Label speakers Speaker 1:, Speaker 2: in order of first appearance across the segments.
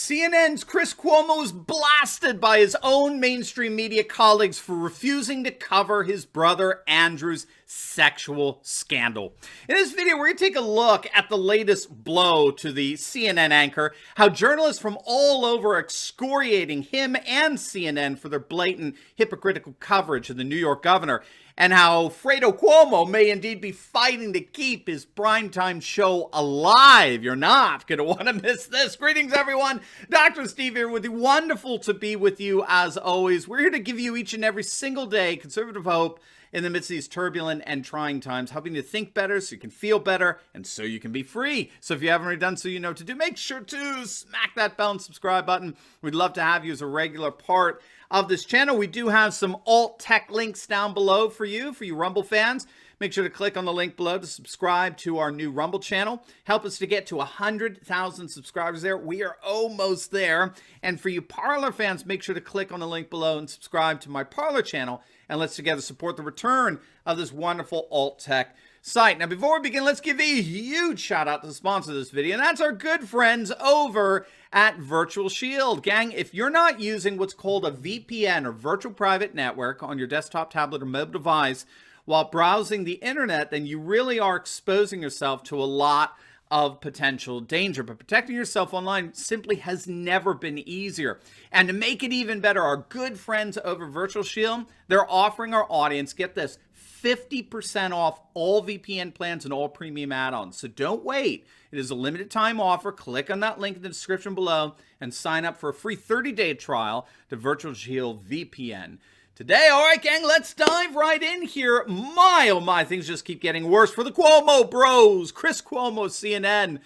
Speaker 1: CNN's Chris Cuomo was blasted by his own mainstream media colleagues for refusing to cover his brother Andrew's sexual scandal. In this video, we're going to take a look at the latest blow to the CNN anchor, how journalists from all over are excoriating him and CNN for their blatant hypocritical coverage of the New York governor, and how Fredo Cuomo may indeed be fighting to keep his primetime show alive. You're not going to want to miss this. Greetings, everyone. Dr. Steve here with you. Wonderful to be with you as always. We're here to give you each and every single day conservative hope in the midst of these turbulent and trying times, helping you to think better so you can feel better and so you can be free. So if you haven't already done so, you know what to do. Make sure to smack that bell and subscribe button. We'd love to have you as a regular part of this channel. We do have some alt tech links down below for you Rumble fans. Make sure to click on the link below to subscribe to our new Rumble channel. Help us to get to 100,000 subscribers there. We are almost there. And for you Parler fans, make sure to click on the link below and subscribe to my Parler channel. And let's together support the return of this wonderful alt tech site. Now, before we begin, let's give a huge shout out to the sponsor of this video, and that's our good friends over at Virtual Shield. Gang, if you're not using what's called a VPN or virtual private network on your desktop, tablet, or mobile device while browsing the internet, then you really are exposing yourself to a lot of potential danger. But protecting yourself online simply has never been easier. And to make it even better, our good friends over Virtual Shield, they're offering our audience, get this, 50% off all VPN plans and all premium add-ons. So don't wait. It is a limited time offer. Click on that link in the description below and sign up for a free 30-day trial to Virtual Shield VPN today. All right, gang, let's dive right in here. My, oh my, things just keep getting worse for the Cuomo bros. Chris Cuomo, CNN.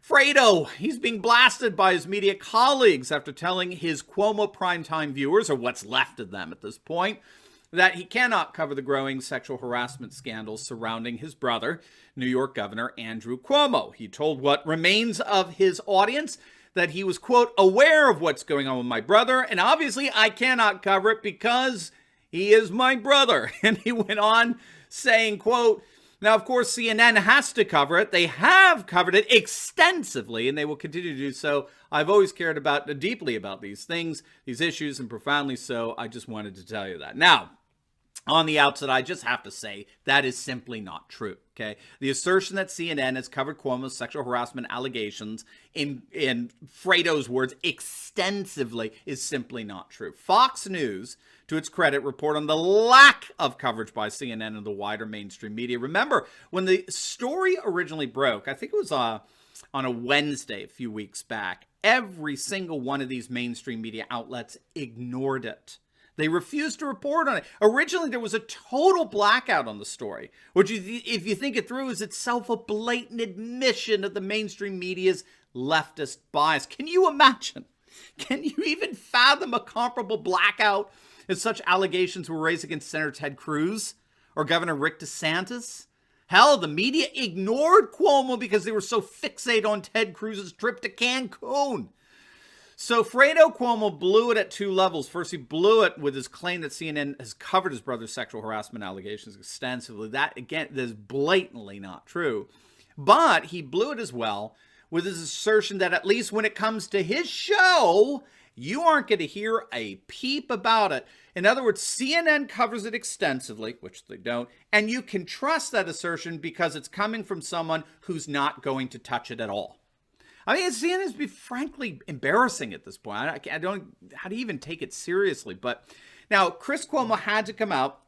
Speaker 1: Fredo, he's being blasted by his media colleagues after telling his Cuomo primetime viewers, or what's left of them at this point, that he cannot cover the growing sexual harassment scandals surrounding his brother, New York Governor Andrew Cuomo. He told what remains of his audience that he was, quote, aware of what's going on with my brother, and obviously I cannot cover it because he is my brother. And he went on saying, quote, now, of course, CNN has to cover it. They have covered it extensively, and they will continue to do so. I've always cared deeply about these things, these issues, and profoundly so. I just wanted to tell you that. Now, on the outset, I just have to say that is simply not true, okay? The assertion that CNN has covered Cuomo's sexual harassment allegations, in Fredo's words, extensively, is simply not true. Fox News, to its credit, report on the lack of coverage by CNN and the wider mainstream media. Remember, when the story originally broke, I think it was on a Wednesday a few weeks back, every single one of these mainstream media outlets ignored it. They refused to report on it. Originally, there was a total blackout on the story, which, if you think it through, is itself a blatant admission of the mainstream media's leftist bias. Can you imagine? Can you even fathom a comparable blackout if such allegations were raised against Senator Ted Cruz or Governor Rick DeSantis? Hell, the media ignored Cuomo because they were so fixated on Ted Cruz's trip to Cancun. So Fredo Cuomo blew it at two levels. First, he blew it with his claim that CNN has covered his brother's sexual harassment allegations extensively. That, again, is blatantly not true. But he blew it as well with his assertion that at least when it comes to his show, you aren't going to hear a peep about it. In other words, CNN covers it extensively, which they don't, and you can trust that assertion because it's coming from someone who's not going to touch it at all. I mean, CNN is frankly embarrassing at this point. I don't know how to even take it seriously. But now, Chris Cuomo had to come out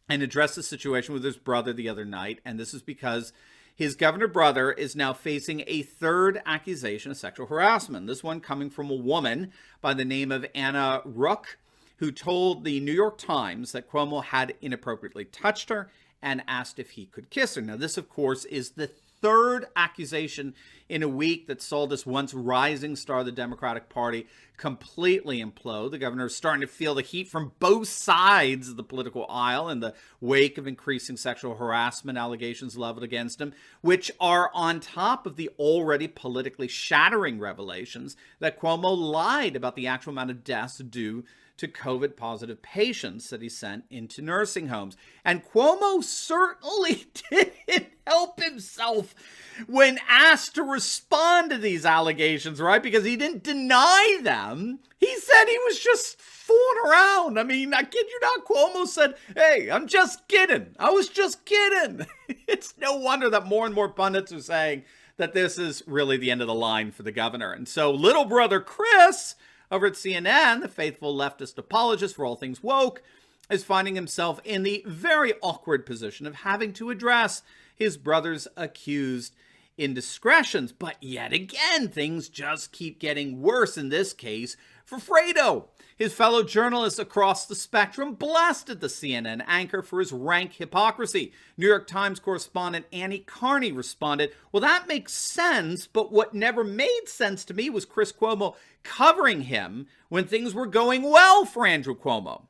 Speaker 1: and address the situation with his brother the other night. And this is because his governor brother is now facing a third accusation of sexual harassment. This one coming from a woman by the name of Anna Rook, who told the New York Times that Cuomo had inappropriately touched her and asked if he could kiss her. Now, this, of course, is the third accusation in a week that saw this once rising star of the Democratic Party completely implode. The governor is starting to feel the heat from both sides of the political aisle in the wake of increasing sexual harassment allegations leveled against him, which are on top of the already politically shattering revelations that Cuomo lied about the actual amount of deaths due to COVID-positive patients that he sent into nursing homes. And Cuomo certainly didn't help himself when asked to respond to these allegations, right? Because he didn't deny them. He said he was just fooling around. I mean, I kid you not, Cuomo said, hey, I'm just kidding. I was just kidding. It's no wonder that more and more pundits are saying that this is really the end of the line for the governor. And so little brother Chris over at CNN, the faithful leftist apologist for all things woke, is finding himself in the very awkward position of having to address his brother's accused indiscretions. But yet again, things just keep getting worse in this case for Fredo. His fellow journalists across the spectrum blasted the CNN anchor for his rank hypocrisy. New York Times correspondent Annie Carney responded, well, that makes sense, but what never made sense to me was Chris Cuomo covering him when things were going well for Andrew Cuomo.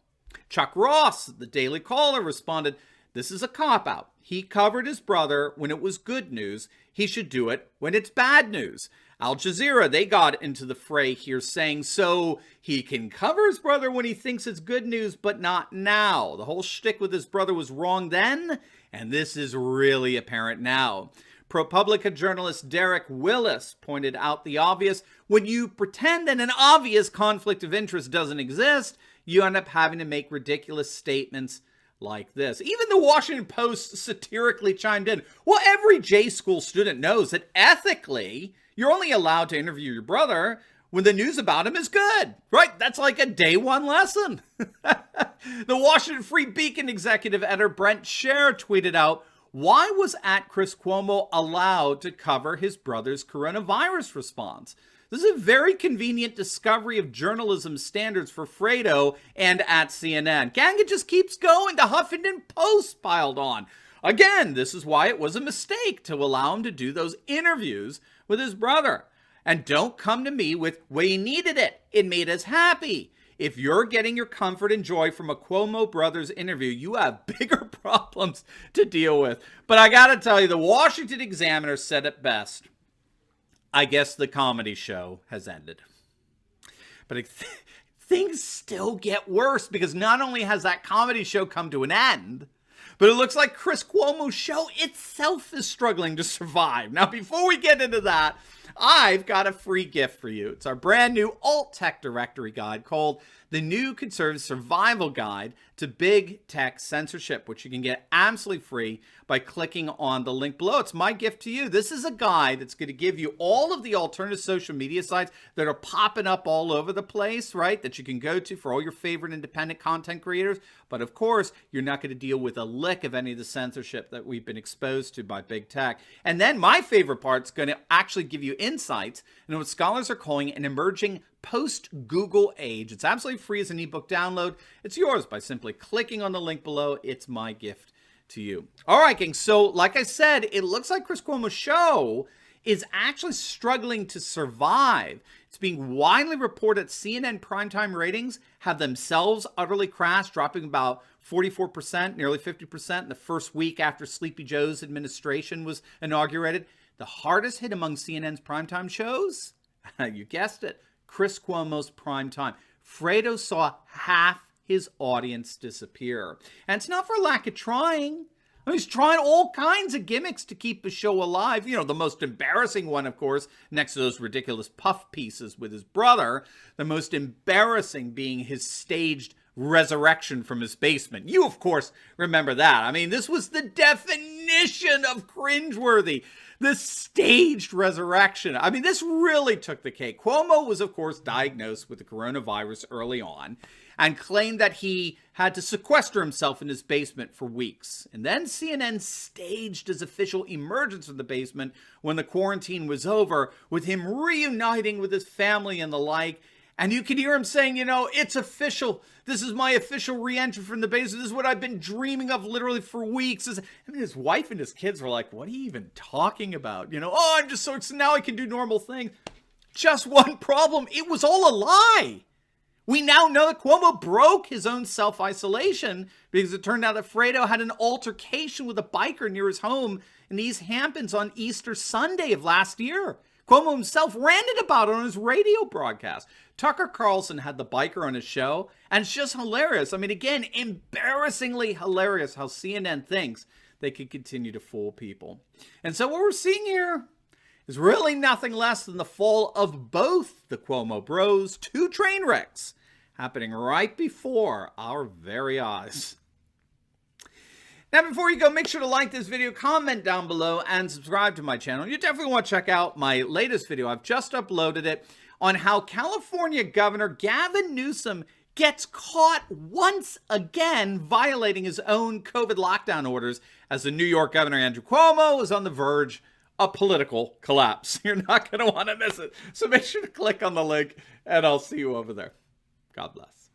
Speaker 1: Chuck Ross, the Daily Caller, responded, this is a cop-out. He covered his brother when it was good news. He should do it when it's bad news. Al Jazeera, they got into the fray here saying, so he can cover his brother when he thinks it's good news, but not now. The whole shtick with his brother was wrong then, and this is really apparent now. ProPublica journalist Derek Willis pointed out the obvious. When you pretend that an obvious conflict of interest doesn't exist, you end up having to make ridiculous statements like this. Even the Washington Post satirically chimed in, well, every J-school student knows that ethically, you're only allowed to interview your brother when the news about him is good, right? That's like a day one lesson. The Washington Free Beacon executive editor Brent Scher tweeted out, why was Chris Cuomo allowed to cover his brother's coronavirus response? This is a very convenient discovery of journalism standards for Fredo and at CNN. Gang, it just keeps going. The Huffington Post piled on. Again, this is why it was a mistake to allow him to do those interviews with his brother. And don't come to me with, we needed it. It made us happy. If you're getting your comfort and joy from a Cuomo Brothers interview, you have bigger problems to deal with. But I got to tell you, the Washington Examiner said it best. I guess the comedy show has ended. But things still get worse because not only has that comedy show come to an end, but it looks like Chris Cuomo's show itself is struggling to survive. Now, before we get into that, I've got a free gift for you. It's our brand new alt tech directory guide called The New Conservative Survival Guide to Big Tech Censorship, which you can get absolutely free by clicking on the link below. It's my gift to you. This is a guide that's going to give you all of the alternative social media sites that are popping up all over the place, right? That you can go to for all your favorite independent content creators. But of course, you're not going to deal with a lick of any of the censorship that we've been exposed to by big tech. And then my favorite part is going to actually give you insights into what scholars are calling an emerging post-Google age. It's absolutely free as an ebook download. It's yours by simply clicking on the link below. It's my gift to you. All right, gang. So like I said, it looks like Chris Cuomo's show is actually struggling to survive. It's being widely reported CNN primetime ratings have themselves utterly crashed, dropping about 44%, nearly 50% in the first week after Sleepy Joe's administration was inaugurated. The hardest hit among CNN's primetime shows, you guessed it, Chris Cuomo's primetime. Fredo saw half his audience disappear. And it's not for lack of trying. I mean, he's trying all kinds of gimmicks to keep the show alive. You know, the most embarrassing one, of course, next to those ridiculous puff pieces with his brother, the most embarrassing being his staged resurrection from his basement. You, of course, remember that. I mean, this was the definition of cringeworthy. The staged resurrection. I mean, this really took the cake. Cuomo was, of course, diagnosed with the coronavirus early on and claimed that he had to sequester himself in his basement for weeks. And then CNN staged his official emergence from the basement when the quarantine was over, with him reuniting with his family and the like. And you can hear him saying, you know, it's official. This is my official re-entry from the basement. This is what I've been dreaming of literally for weeks. I mean, his wife and his kids were like, what are you even talking about? You know, oh, I'm just so now I can do normal things. Just one problem. It was all a lie. We now know that Cuomo broke his own self-isolation because it turned out that Fredo had an altercation with a biker near his home in East Hamptons on Easter Sunday of last year. Cuomo himself ranted about it on his radio broadcast. Tucker Carlson had the biker on his show, and it's just hilarious. I mean, again, embarrassingly hilarious how CNN thinks they could continue to fool people. And so what we're seeing here is really nothing less than the fall of both the Cuomo bros, two train wrecks happening right before our very eyes. Now, before you go, make sure to like this video, comment down below, and subscribe to my channel. You definitely want to check out my latest video. I've just uploaded it on how California Governor Gavin Newsom gets caught once again violating his own COVID lockdown orders as the New York Governor Andrew Cuomo is on the verge of political collapse. You're not going to want to miss it. So make sure to click on the link, and I'll see you over there. God bless.